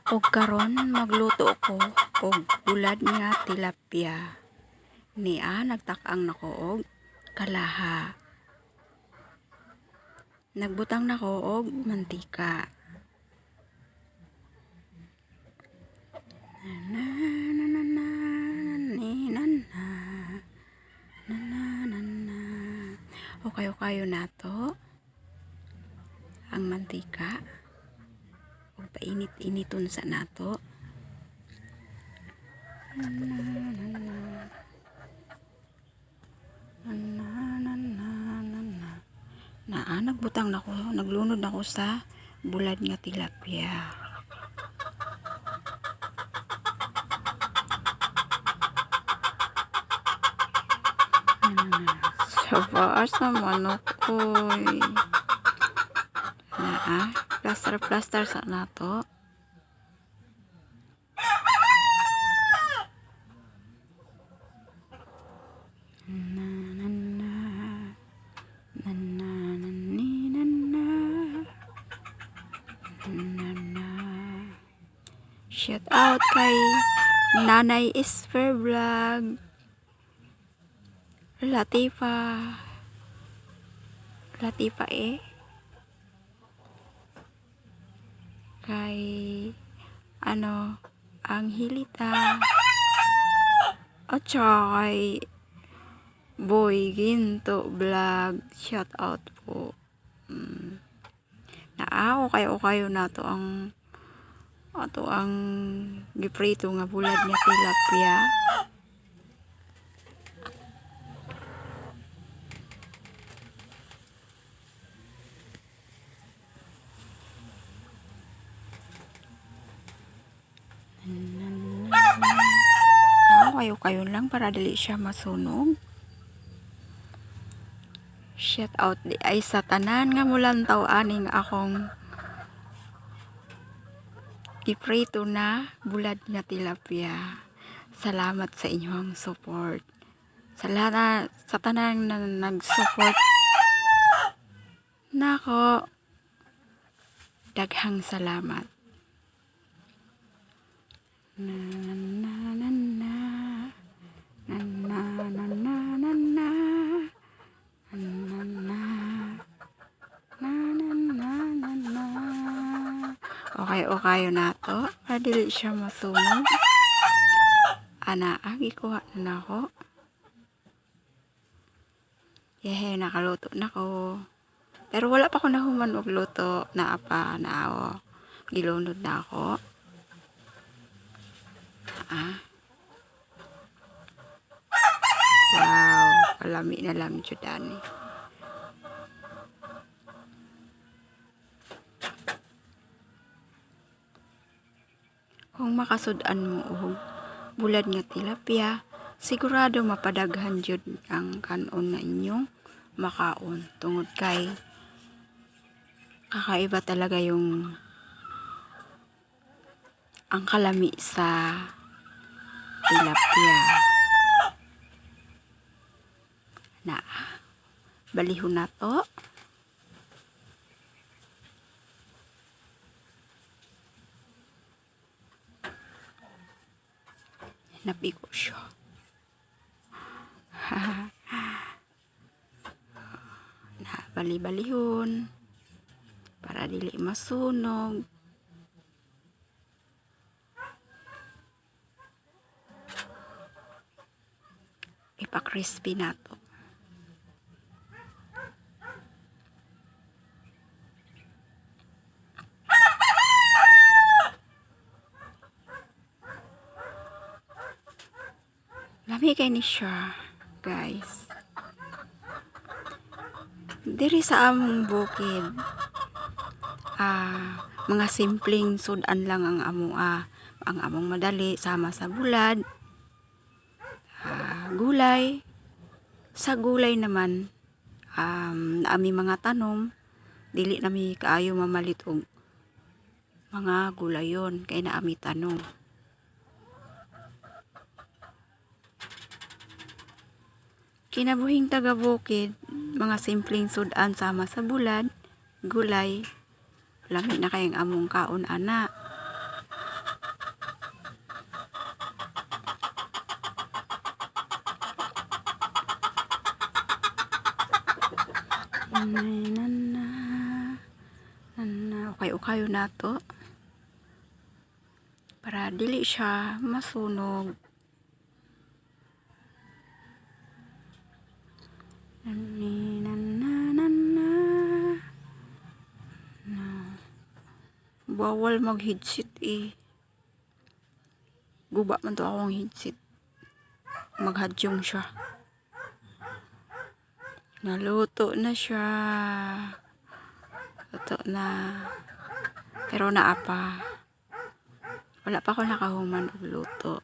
Og karon magluto ko og bulad nga tilapia. Niya nagtak-ang nako og kalaha. Nagbutang nako og mantika. Okay nato ang mantika. Ug painit-initon sa nato. Nagbutang nako, naglunod nako sa bulad nga tilapia. Sabaas naman ako'y plaster sa nato. Shout out kay Nanay Esper Vlog, Latifa kay ang Hilita at saka kay Boy Ginto Vlog. Shout out po. Kayo na to ang giprito nga bulad nga tilapia. Kayo lang para dili siya masunog. Shout out di ay sa tanan nga mulantaw aning akong giprito na bulad nga tilapia. Salamat sa inyong support. Sa tanan na nag-support nako, daghang salamat. Okay na to. Para dili siya masunog. Gikuha na ako. Nakaluto na ko. Pero wala pa ko nahuman og luto na gilunod na ako. Wow, kalami na lang judani. Kung makasud-an mo og bulad nga tilapia, sigurado mapadaghan jud ang kanon na inyong makaon. Tungod kay kakaiba talaga ang kalami sa tilapia. Balihon na to. Nabigo siya. Bali-balihon para dili masunog. Ipa-crispy na to. Lami kay ni siya, guys. Diri sa among bukid, mga simpleng sudan lang ang among madali sama sa bulad, gulay. Sa gulay naman, naami mga tanom, dili nami kaayo mamalit og mga gulayon kay naami tanom. Kinabuhing taga-bukid, mga simpleng sudan sama sa bulad, gulay, lami na kayang among kaon ana. Nanay, nana. Ukay-ukayo na to. Para dili siya masunog. Nanay, nana. Bawal mag-headset eh. Guba man to akong headset. Maghadyong siya. Naluto na siya. Luto na. Pero naapa. Wala pa ako nakahuman og luto.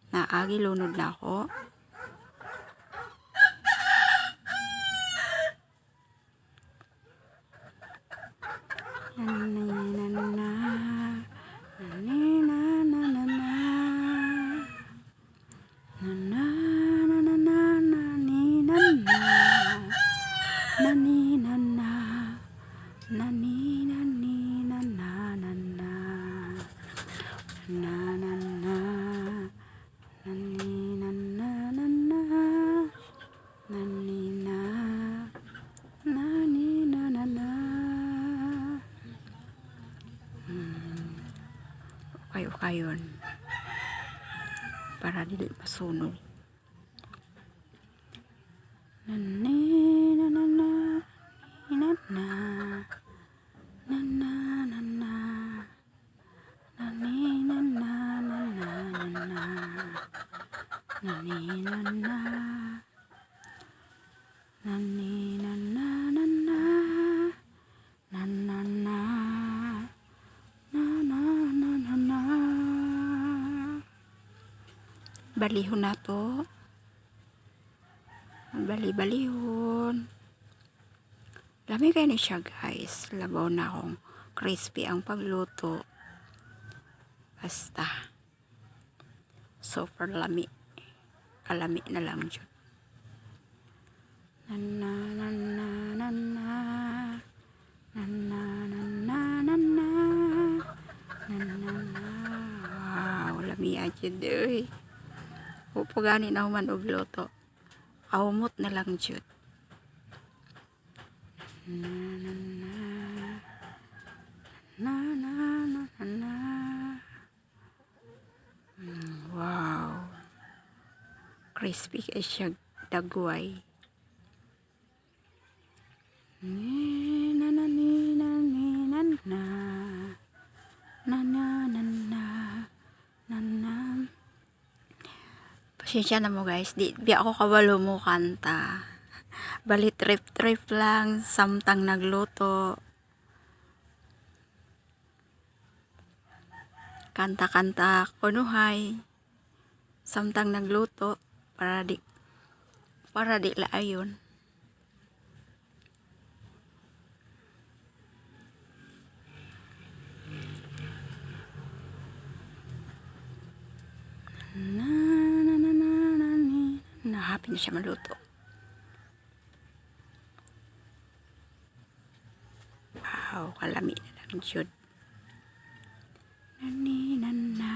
Naagi lunod na ako. Kayon para dili masunog. Balihon na to. Bali-balihon. Lami kayo ni siya guys. Labaw na akong crispy ang pagluto. Basta. Super lami. Kalami na lang dyan. Wow, lami aja deh. Upo gani na human og luto. Awmot na lang jud. Wow. Crispy kay siya dagway. Pasensya na mo guys, di ako kabalo mo kanta. Bali trip lang, samtang nagluto. Kanta-kanta kunuhay. Samtang nagluto para di laayon. Happy na siya maluto. Wow, kalami na lang jud. Nani nana,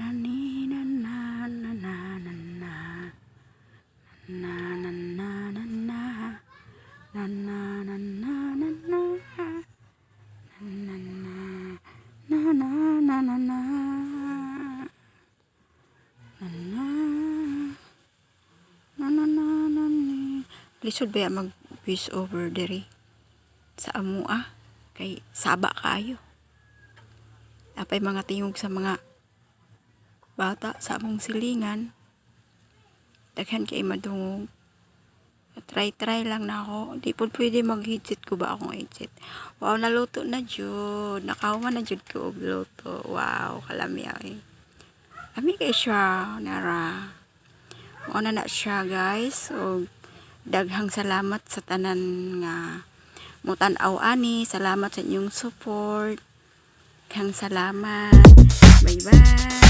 nani nana, nana nana, nana nana, nana nana, nana nana. Lisod ba mag voice over diri sa amua kay saba kayo. Apay mga tingog sa mga bata sa among silingan. Daghan kay madungog. Try lang na ako. Di po pwede mag-headset ko ba akong headset. Wow, naluto na jud. Nakahuman na jud ko og luto. Wow, kalami ay. Kami kay siya nara. Mao na siya guys. Og daghang salamat sa tanan nga mutan-aw ani. Salamat sa inyong support. Kang salamat. Bye bye.